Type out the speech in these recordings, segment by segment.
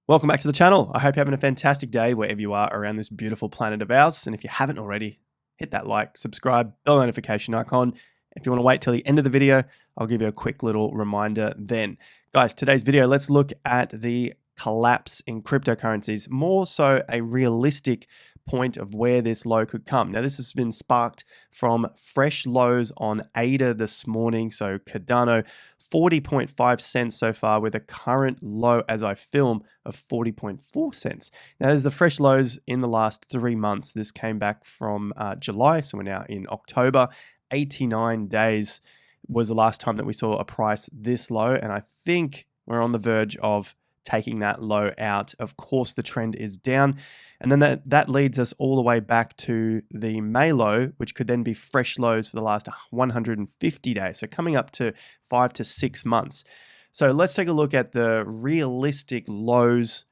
Welcome back to the channel. I hope you're having a fantastic day wherever you are around this beautiful planet of ours. And if you haven't already, hit that like, subscribe, bell notification icon. If you want to wait till the end of the video, I'll give you a quick little reminder then. Guys, today's video, let's look at the collapse in cryptocurrencies, more so a realistic point of where this low could come. Now, this has been sparked from fresh lows on ADA this morning. So Cardano, 40.5 cents so far, with a current low as I film of 40.4 cents. Now, there's the fresh lows in the last 3 months. This came back from July, so we're now in October. 89 days was the last time that we saw a price this low, and I think we're on the verge of taking that low out. Of course, the trend is down. And then that leads us all the way back to the May low, which could then be fresh lows for the last 150 days. So coming up to 5 to 6 months. So let's take a look at the realistic lows,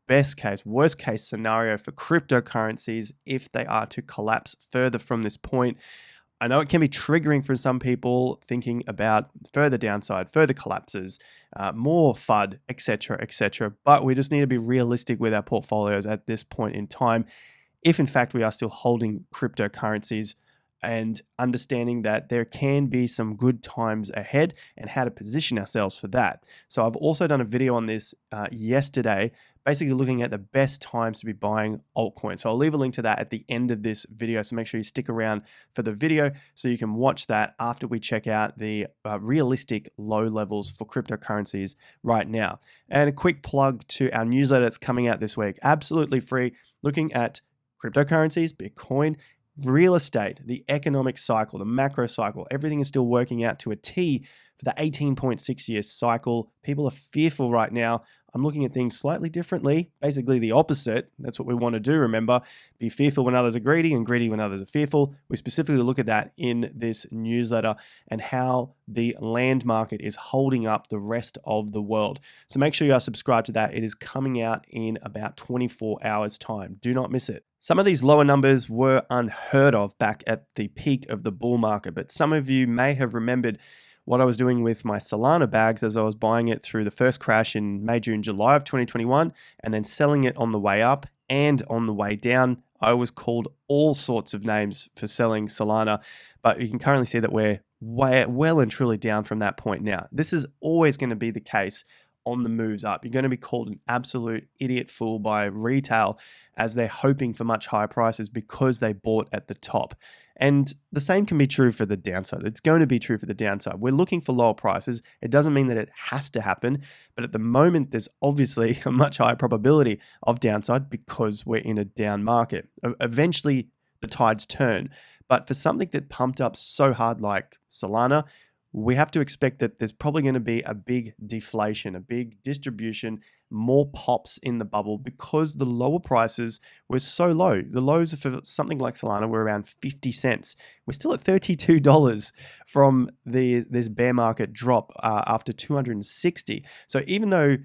best case, worst case scenario for cryptocurrencies if they are to collapse further from this point. I know it can be triggering for some people thinking about further downside, further collapses, more FUD, etc., but we just need to be realistic with our portfolios at this point in time. If in fact we are still holding cryptocurrencies, and understanding that there can be some good times ahead and how to position ourselves for that. So I've also done a video on this yesterday, basically looking at the best times to be buying altcoins. So I'll leave a link to that at the end of this video. So make sure you stick around for the video so you can watch that after we check out the realistic low levels for cryptocurrencies right now. And a quick plug to our newsletter that's coming out this week, absolutely free, looking at cryptocurrencies, Bitcoin, real estate, the economic cycle, the macro cycle, everything is still working out to a T for the 18.6 year cycle. People are fearful right now. I'm looking at things slightly differently, basically the opposite. That's what we want to do, remember. Be fearful when others are greedy and greedy when others are fearful. We specifically look at that in this newsletter and how the land market is holding up the rest of the world. So make sure you are subscribed to that. It is coming out in about 24 hours time. Do not miss it. Some of these lower numbers were unheard of back at the peak of the bull market, but some of you may have remembered what I was doing with my Solana bags as I was buying it through the first crash in May, June, July of 2021, and then selling it on the way up and on the way down. I was called all sorts of names for selling Solana, but you can currently see that we're well and truly down from that point now. This is always going to be the case on the moves up. You're going to be called an absolute idiot fool by retail as they're hoping for much higher prices because they bought at the top. And the same can be true for the downside. It's going to be true for the downside. We're looking for lower prices. It doesn't mean that it has to happen, but at the moment, there's obviously a much higher probability of downside because we're in a down market. Eventually, the tides turn. But for something that pumped up so hard like Solana, we have to expect that there's probably going to be a big deflation, a big distribution, more pops in the bubble because the lower prices were so low. The lows for something like Solana were around 50 cents. We're still at $32 from this bear market drop after 260. So even though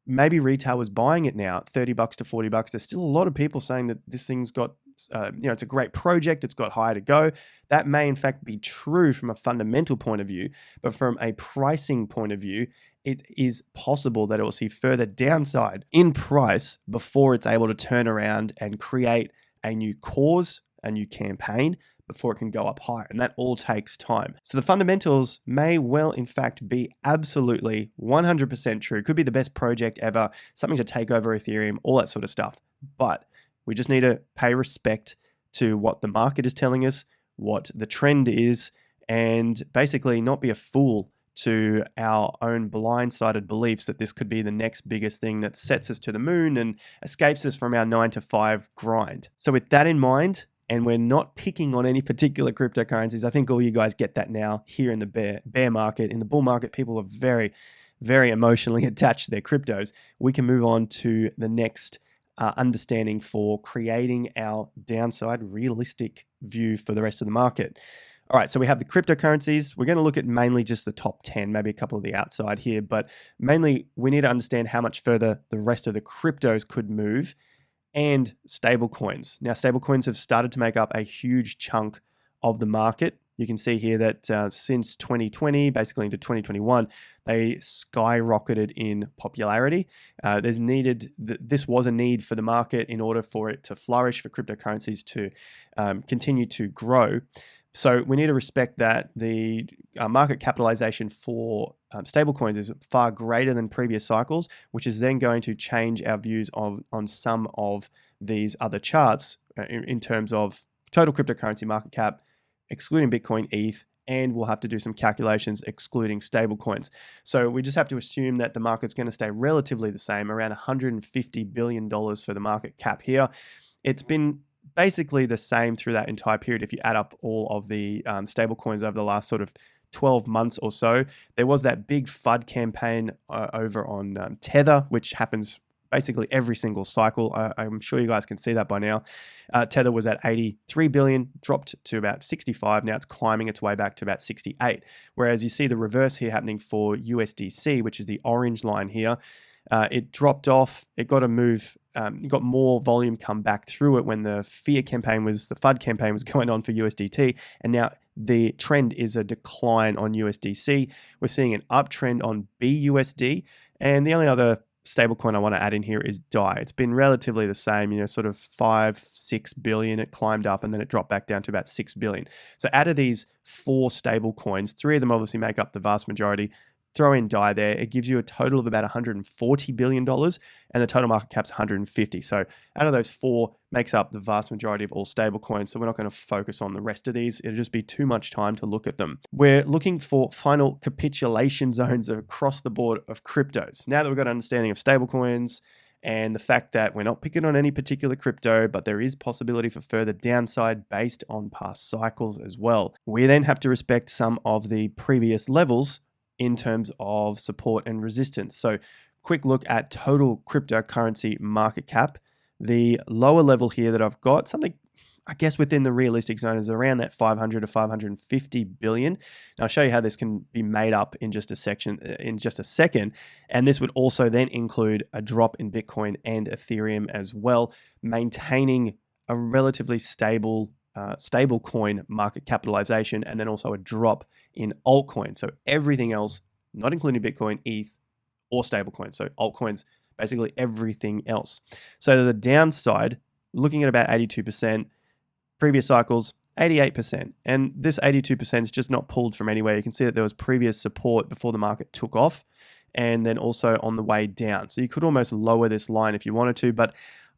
maybe retail was buying it now, $30 to $40, there's still a lot of people saying that this thing's got it's a great project, it's got higher to go. That may in fact be true from a fundamental point of view, but from a pricing point of view, it is possible that it will see further downside in price before it's able to turn around and create a new cause, a new campaign, before it can go up higher. And that all takes time. So the fundamentals may well, in fact, be absolutely 100% true. Could be the best project ever, something to take over Ethereum, all that sort of stuff. But we just need to pay respect to what the market is telling us, what the trend is, and basically not be a fool to our own blindsided beliefs that this could be the next biggest thing that sets us to the moon and escapes us from our 9-to-5 grind. So with that in mind, and we're not picking on any particular cryptocurrencies, I think all you guys get that now here in the bear market. In the bull market, people are very, very emotionally attached to their cryptos. We can move on to the next understanding for creating our downside realistic view for the rest of the market. All right, so we have the cryptocurrencies. We're going to look at mainly just the top 10, maybe a couple of the outside here, but mainly we need to understand how much further the rest of the cryptos could move and stablecoins. Now, stablecoins have started to make up a huge chunk of the market you can see here that since 2020, basically into 2021, they skyrocketed in popularity. This was a need for the market in order for it to flourish, for cryptocurrencies to continue to grow. So we need to respect that the market capitalization for stablecoins is far greater than previous cycles, which is then going to change our views on some of these other charts in terms of total cryptocurrency market cap, excluding Bitcoin, ETH, and we'll have to do some calculations excluding stablecoins. So we just have to assume that the market's going to stay relatively the same, around $150 billion for the market cap here. It's been basically the same through that entire period. If you add up all of the stablecoins over the last sort of 12 months or so, there was that big FUD campaign over on Tether, which happens basically every single cycle. I'm sure you guys can see that by now. Tether was at 83 billion, dropped to about 65. Now it's climbing its way back to about 68. Whereas you see the reverse here happening for USDC, which is the orange line here. It dropped off. It got a move. Got more volume come back through it when the FUD campaign was going on for USDT, and now the trend is a decline on USDC. We're seeing an uptrend on BUSD, and the only other stablecoin I want to add in here is DAI. It's been relatively the same, sort of 5-6 billion. It climbed up and then it dropped back down to about 6 billion. So out of these 4 stablecoins, 3 of them obviously make up the vast majority. Throw in DAI there, it gives you a total of about $140 billion, and the total market cap's 150. So out of those 4 makes up the vast majority of all stablecoins. So we're not going to focus on the rest of these. It'll just be too much time to look at them. We're looking for final capitulation zones across the board of cryptos. Now that we've got an understanding of stablecoins and the fact that we're not picking on any particular crypto, but there is possibility for further downside based on past cycles as well. We then have to respect some of the previous levels in terms of support and resistance. So quick look at total cryptocurrency market cap. The lower level here that I've got, something I guess within the realistic zone, is around that 500 to 550 billion. Now I'll show you how this can be made up in just a second. And this would also then include a drop in Bitcoin and Ethereum as well, maintaining a relatively stable coin market capitalization, and then also a drop in altcoins. So everything else, not including Bitcoin, ETH, or stablecoins. So altcoins, basically everything else. So the downside, looking at about 82%, previous cycles, 88%. And this 82% is just not pulled from anywhere. You can see that there was previous support before the market took off, and then also on the way down. So you could almost lower this line if you wanted to, but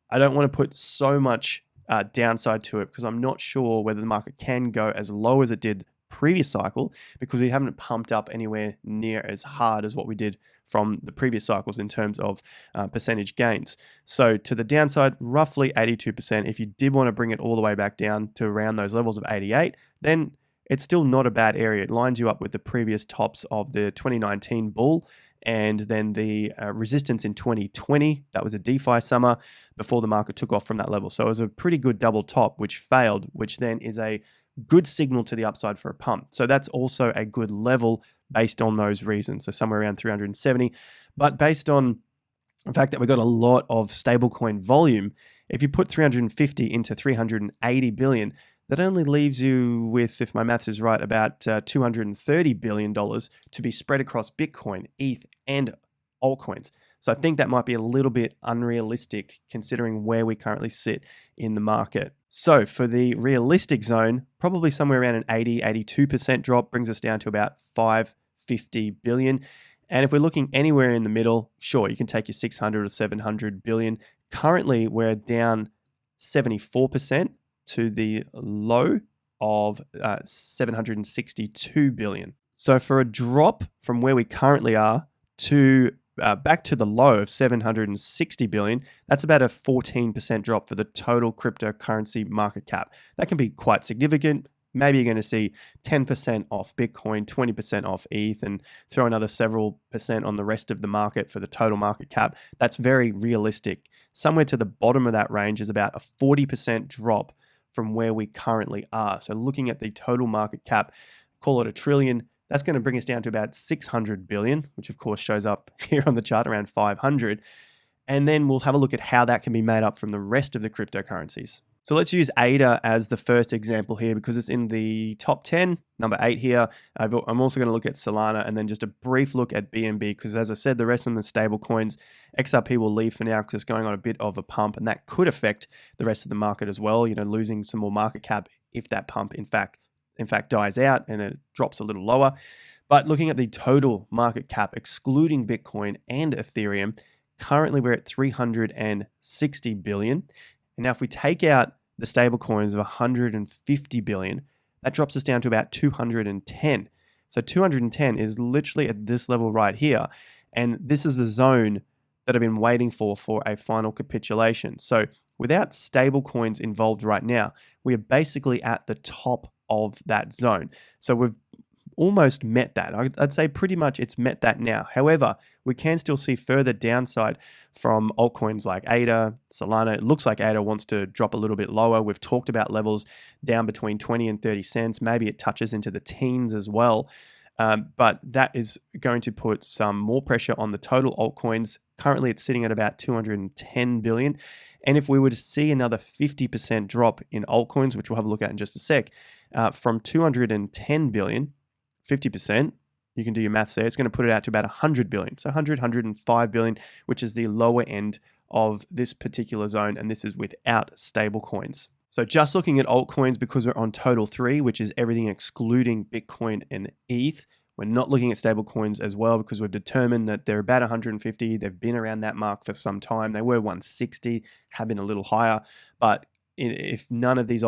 I don't want to put so much downside to it because I'm not sure whether the market can go as low as it did previous cycle, because we haven't pumped up anywhere near as hard as what we did from the previous cycles in terms of percentage gains. So to the downside, roughly 82%. If you did want to bring it all the way back down to around those levels of 88, then it's still not a bad area. It lines you up with the previous tops of the 2019 bull, and then the resistance in 2020. That was a DeFi summer before the market took off from that level. So it was a pretty good double top, which failed, which then is a good signal to the upside for a pump. So that's also a good level based on those reasons. So somewhere around 370. But based on the fact that we've got a lot of stablecoin volume, if you put 350 into 380 billion, that only leaves you with, if my maths is right, about $230 billion to be spread across Bitcoin, ETH, and altcoins. So I think that might be a little bit unrealistic considering where we currently sit in the market. So for the realistic zone, probably somewhere around an 82% drop brings us down to about 550 billion. And if we're looking anywhere in the middle, sure, you can take your 600 or 700 billion. Currently, we're down 74% to the low of 762 billion. So for a drop from where we currently are to back to the low of 760 billion, that's about a 14% drop for the total cryptocurrency market cap. That can be quite significant. Maybe you're going to see 10% off Bitcoin, 20% off ETH, and throw another several percent on the rest of the market for the total market cap. That's very realistic. Somewhere to the bottom of that range is about a 40% drop from where we currently are. So looking at the total market cap, call it $1 trillion, that's going to bring us down to about 600 billion, which of course shows up here on the chart around 500. And then we'll have a look at how that can be made up from the rest of the cryptocurrencies. So let's use ADA as the first example here because it's in the top 10, number 8 here. I'm also going to look at Solana and then just a brief look at BNB because as I said, the rest of them are stable coins. XRP will leave for now because it's going on a bit of a pump and that could affect the rest of the market as well, losing some more market cap if that pump in fact dies out and it drops a little lower. But looking at the total market cap, excluding Bitcoin and Ethereum, currently we're at 360 billion. And now if we take out the stable coins of 150 billion, that drops us down to about 210. So 210 is literally at this level right here. And this is the zone that I've been waiting for a final capitulation. So without stable coins involved right now, we are basically at the top of that zone. So we've almost met that. I'd say pretty much it's met that now. However, we can still see further downside from altcoins like ADA, Solana. It looks like ADA wants to drop a little bit lower. We've talked about levels down between 20 and 30 cents. Maybe it touches into the teens as well. But that is going to put some more pressure on the total altcoins. Currently, it's sitting at about 210 billion. And if we were to see another 50% drop in altcoins, which we'll have a look at in just a sec, from 210 billion, 50%, you can do your maths there, it's going to put it out to about 100 billion. So 105 billion, which is the lower end of this particular zone. And this is without stable coins. So just looking at altcoins, because we're on total 3, which is everything excluding Bitcoin and ETH, we're not looking at stable coins as well because we've determined that they're about 150. They've been around that mark for some time. They were 160, have been a little higher. But if none of these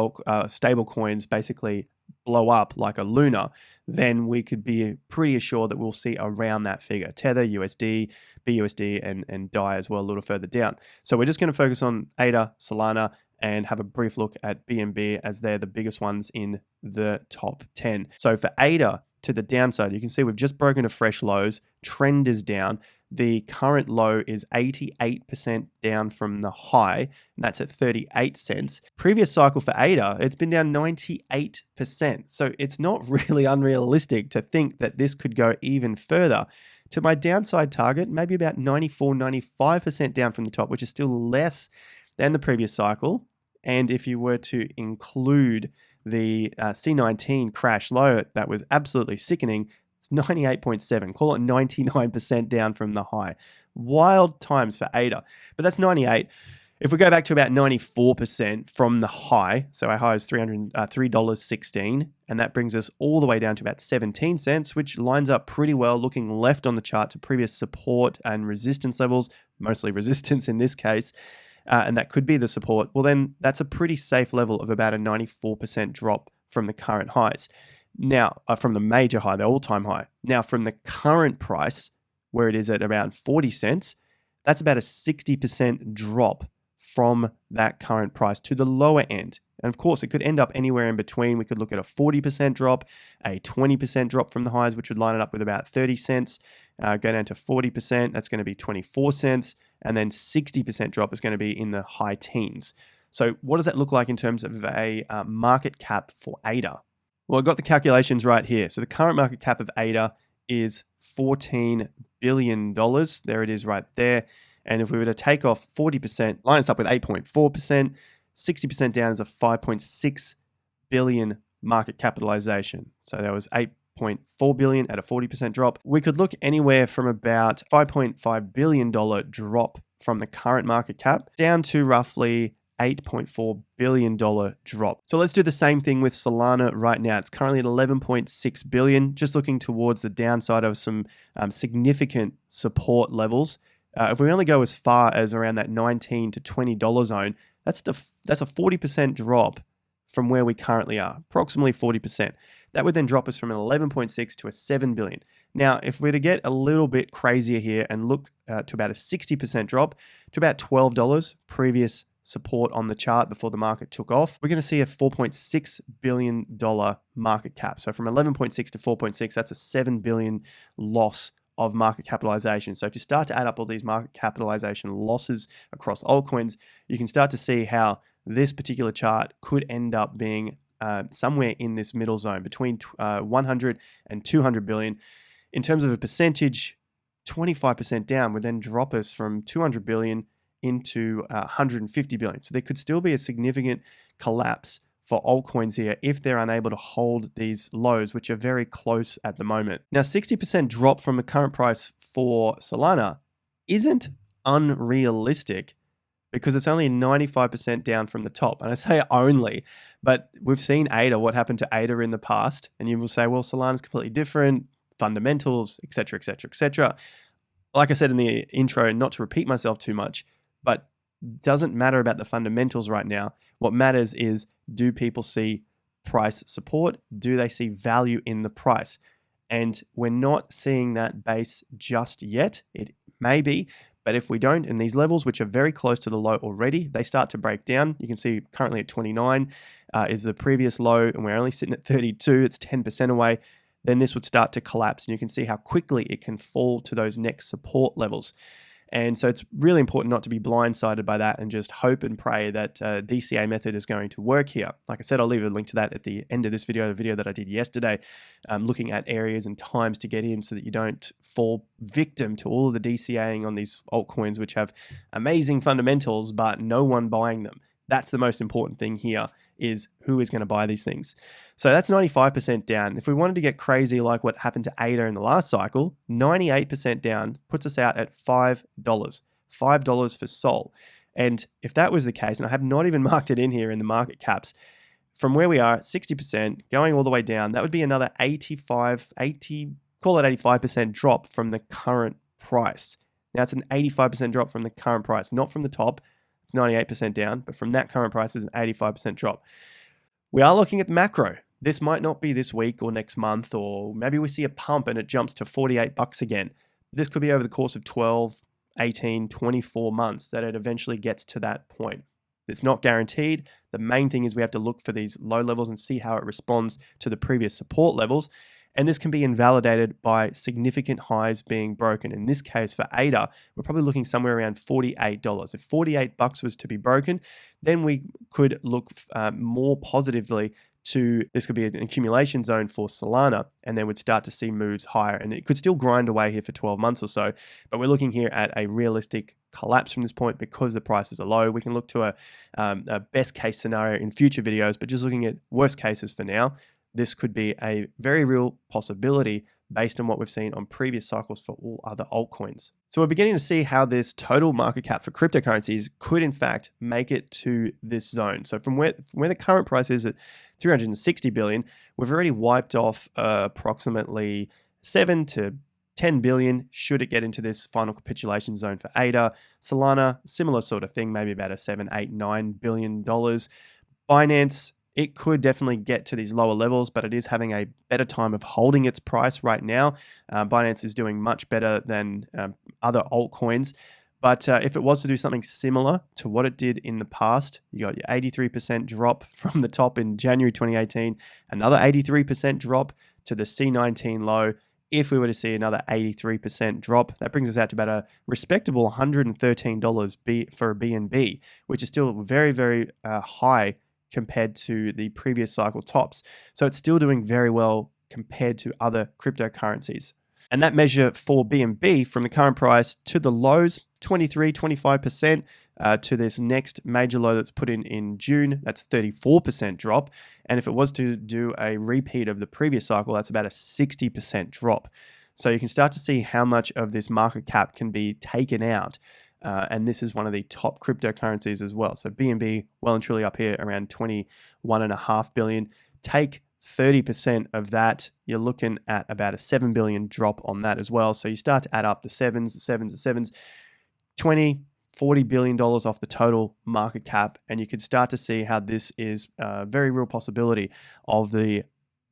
stable coins basically blow up like a Luna, then we could be pretty assured that we'll see around that figure. Tether, USD, BUSD, and DAI as well a little further down. So we're just going to focus on ADA, Solana, and have a brief look at BNB as they're the biggest ones in the top 10. So for ADA to the downside, you can see we've just broken to fresh lows. Trend is down. The current low is 88% down from the high, and that's at 38 cents. Previous cycle for ADA, it's been down 98%. So it's not really unrealistic to think that this could go even further to my downside target, maybe about 94, 95% down from the top, which is still less than the previous cycle. And if you were to include the C19 crash low, that was absolutely sickening. It's 98.7, call it 99% down from the high. Wild times for ADA, but that's 98. If we go back to about 94% from the high, so our high is $3.16, and that brings us all the way down to about 17 cents, which lines up pretty well looking left on the chart to previous support and resistance levels, mostly resistance in this case, and that could be the support. Well, then that's a pretty safe level of about a 94% drop from the current highs. Now, from the major high, the all-time high. Now, from the current price, where it is at around 40 cents, that's about a 60% drop from that current price to the lower end. And of course, it could end up anywhere in between. We could look at a 40% drop, a 20% drop from the highs, which would line it up with about 30 cents. Go down to 40%, that's going to be 24 cents. And then 60% drop is going to be in the high teens. So what does that look like in terms of a market cap for ADA? Well, I've got the calculations right here. So the current market cap of ADA is $14 billion. There it is right there. And if we were to take off 40%, line us up with 8.4%, 60% down is a 5.6 billion market capitalization. So that was 8.4 billion at a 40% drop. We could look anywhere from about $5.5 billion drop from the current market cap down to roughly $8.4 billion drop. So let's do the same thing with Solana right now. It's currently at 11.6 billion, just looking towards the downside of some significant support levels. If we only go as far as around that $19 to $20 zone, that's a 40% drop from where we currently are, approximately 40%. That would then drop us from an 11.6 to a 7 billion. Now, if we're to get a little bit crazier here and look to about a 60% drop to about $12, previous support on the chart before the market took off, we're going to see a $4.6 billion market cap. So from 11.6 to 4.6, that's a 7 billion loss of market capitalization. So if you start to add up all these market capitalization losses across altcoins, you can start to see how this particular chart could end up being somewhere in this middle zone between 100 and 200 billion. In terms of a percentage, 25% down would then drop us from 200 billion into 150 billion. So there could still be a significant collapse for altcoins here if they're unable to hold these lows, which are very close at the moment. Now, 60% drop from the current price for Solana isn't unrealistic because it's only 95% down from the top. And I say only, but we've seen ADA, what happened to ADA in the past. And you will say, well, Solana's completely different, fundamentals, etc., etc., etc. Like I said in the intro, not to repeat myself too much, but doesn't matter about the fundamentals right now. What matters is, do people see price support? Do they see value in the price? And we're not seeing that base just yet. It may be, but if we don't, in these levels, which are very close to the low already, they start to break down. You can see currently at 29 is the previous low, and we're only sitting at 32. It's 10% away. Then this would start to collapse, and you can see how quickly it can fall to those next support levels. And so it's really important not to be blindsided by that and just hope and pray that DCA method is going to work here. Like I said, I'll leave a link to that at the end of this video, the video that I did yesterday, looking at areas and times to get in so that you don't fall victim to all of the DCAing on these altcoins, which have amazing fundamentals, but no one buying them. That's the most important thing here, is who is going to buy these things. So that's 95% down. If we wanted to get crazy like what happened to ADA in the last cycle, 98% down puts us out at $5. $5 for Sol. And if that was the case, and I have not even marked it in here in the market caps, from where we are, 60% going all the way down, that would be another 85% drop from the current price. Now it's an 85% drop from the current price, not from the top. It's 98% down, but from that current price is an 85% drop. We are looking at the macro. This might not be this week or next month, or maybe we see a pump and it jumps to $48 again. This could be over the course of 12, 18, 24 months that it eventually gets to that point. It's not guaranteed. The main thing is we have to look for these low levels and see how it responds to the previous support levels. And this can be invalidated by significant highs being broken. In this case, for ADA, we're probably looking somewhere around $48. If $48 was to be broken, then we could look more positively to, this could be an accumulation zone for Solana, and then we'd start to see moves higher. And it could still grind away here for 12 months or so, but we're looking here at a realistic collapse from this point because the prices are low. We can look to a best case scenario in future videos, but just looking at worst cases for now, this could be a very real possibility based on what we've seen on previous cycles for all other altcoins. So we're beginning to see how this total market cap for cryptocurrencies could in fact make it to this zone. So from where the current price is at 360 billion, we've already wiped off approximately 7 to 10 billion should it get into this final capitulation zone for ADA. Solana, similar sort of thing, maybe about a 7, 8, 9 billion dollars. Binance, it could definitely get to these lower levels, but it is having a better time of holding its price right now. Binance is doing much better than other altcoins. But if it was to do something similar to what it did in the past, you got your 83% drop from the top in January 2018, another 83% drop to the C19 low. If we were to see another 83% drop, that brings us out to about a respectable $113 for a BNB, which is still very, very high compared to the previous cycle tops. So it's still doing very well compared to other cryptocurrencies. And that measure for BNB from the current price to the lows, 25% to this next major low that's put in June, that's 34% drop. And if it was to do a repeat of the previous cycle, that's about a 60% drop. So you can start to see how much of this market cap can be taken out. And this is one of the top cryptocurrencies as well. So BNB well and truly up here around 21.5 billion. Take 30% of that, you're looking at about a 7 billion drop on that as well. So you start to add up the sevens, 20, $40 billion off the total market cap. And you could start to see how this is a very real possibility of the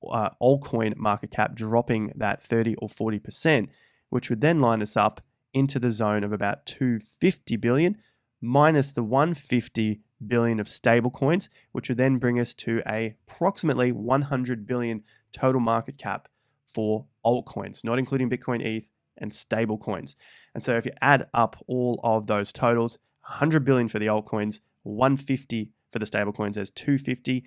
altcoin market cap dropping that 30 or 40%, which would then line us up into the zone of about 250 billion minus the 150 billion of stablecoins, which would then bring us to approximately 100 billion total market cap for altcoins, not including Bitcoin, ETH, and stablecoins. And so if you add up all of those totals, 100 billion for the altcoins, 150 for the stablecoins, there's 250,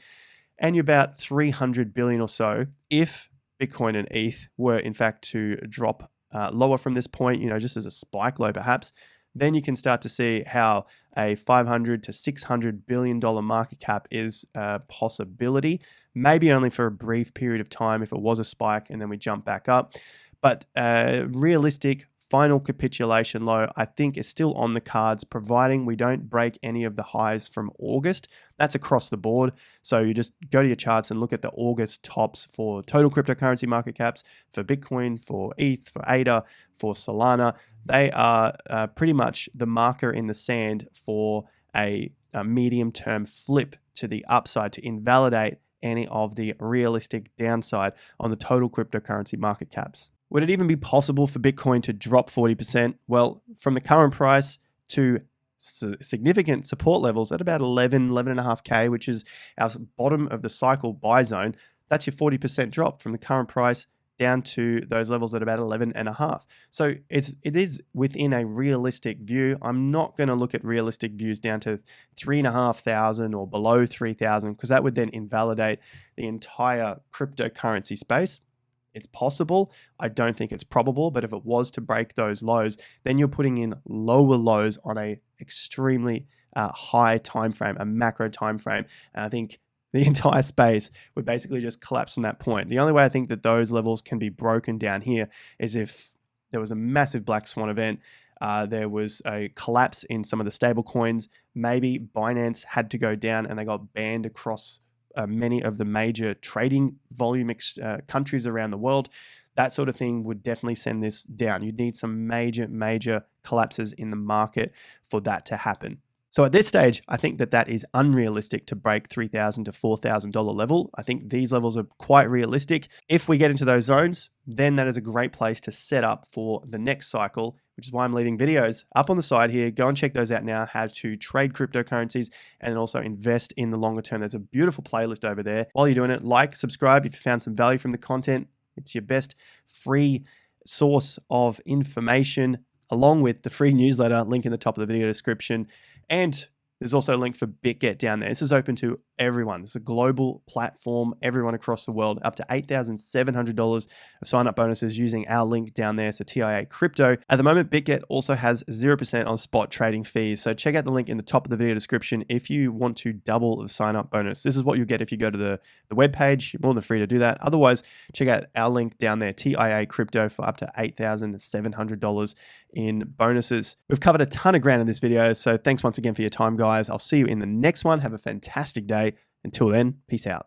and you're about 300 billion or so if Bitcoin and ETH were in fact to drop lower from this point, just as a spike low perhaps, then you can start to see how a $500 to $600 billion market cap is a possibility, maybe only for a brief period of time if it was a spike and then we jump back up. But realistic final capitulation low, I think, is still on the cards, providing we don't break any of the highs from August. That's across the board. So you just go to your charts and look at the August tops for total cryptocurrency market caps, for Bitcoin, for ETH, for ADA, for Solana. They are pretty much the marker in the sand for a medium-term flip to the upside to invalidate any of the realistic downside on the total cryptocurrency market caps. Would it even be possible for Bitcoin to drop 40%? Well, from the current price to significant support levels at about 11.5K, which is our bottom of the cycle buy zone, that's your 40% drop from the current price down to those levels at about 11.5. So it is within a realistic view. I'm not going to look at realistic views down to 3,500 or below 3,000 because that would then invalidate the entire cryptocurrency space. It's possible. I don't think it's probable, but if it was to break those lows, then you're putting in lower lows on a extremely high time frame, a macro time frame. And I think the entire space would basically just collapse from that point. The only way I think that those levels can be broken down here is if there was a massive black swan event, there was a collapse in some of the stable coins, maybe Binance had to go down and they got banned across many of the major trading volume countries around the world. That sort of thing would definitely send this down. You'd need some major collapses in the market for that to happen. So at this stage, I think that is unrealistic to break $3,000 to $4,000 level. I think these levels are quite realistic. If we get into those zones, then that is a great place to set up for the next cycle, which is why I'm leaving videos up on the side here. Go and check those out now, how to trade cryptocurrencies and also invest in the longer term. There's a beautiful playlist over there. While you're doing it, like, subscribe if you found some value from the content. It's your best free source of information, along with the free newsletter, link in the top of the video description. And there's also a link for Bitget down there. This is open to everyone. It's a global platform, everyone across the world, up to $8,700 of sign-up bonuses using our link down there. So TIA Crypto. At the moment, Bitget also has 0% on spot trading fees. So check out the link in the top of the video description if you want to double the sign-up bonus. This is what you get if you go to the webpage. You're more than free to do that. Otherwise, check out our link down there, TIA Crypto, for up to $8,700 in bonuses. We've covered a ton of ground in this video. So thanks once again for your time, guys. I'll see you in the next one. Have a fantastic day. Until then, peace out.